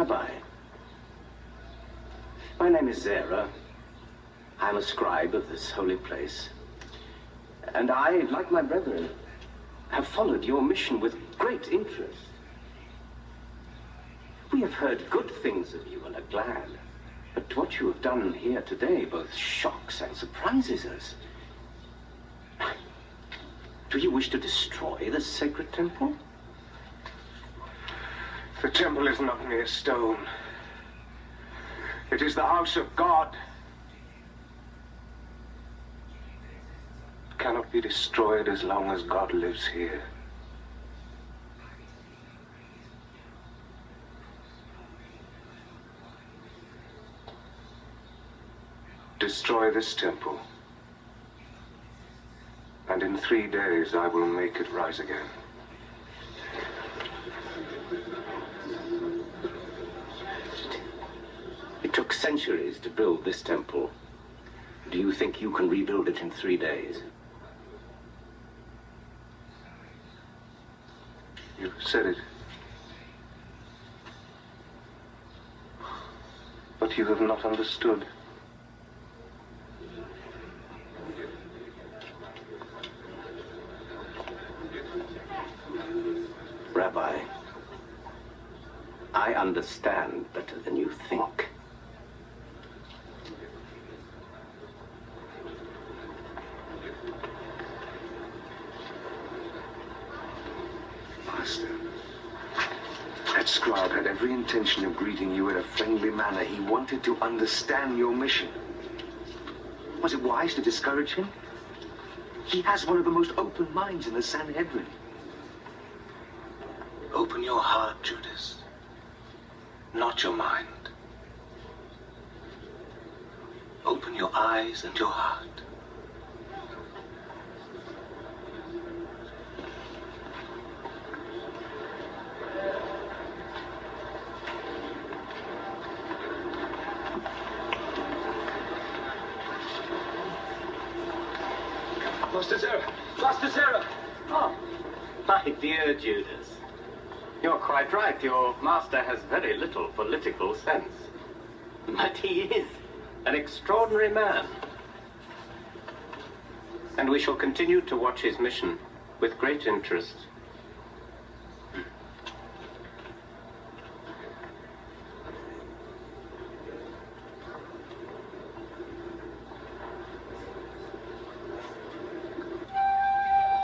Rabbi, my name is Zera. I'm a scribe of this holy place. And I, like my brethren, have followed your mission with great interest. We have heard good things of you and are glad. But what you have done here today both shocks and surprises us. Do you wish to destroy the sacred temple? The temple is not mere stone. It is the house of God. It cannot be destroyed as long as God lives here. Destroy this temple, and in 3 days I will make it rise again. It took centuries to build this temple. Do you think you can rebuild it in 3 days? You said it. But you have not understood. Rabbi, I understand better than you think. Master, that scribe had every intention of greeting you in a friendly manner. He wanted to understand your mission. Was it wise to discourage him? He has one of the most open minds in the Sanhedrin. Open your heart, Judas, not your mind. Open your eyes and your heart. Master Zera! Master Zera! Oh, my dear Judas. You're quite right. Your master has very little political sense. But he is an extraordinary man. And we shall continue to watch his mission with great interest.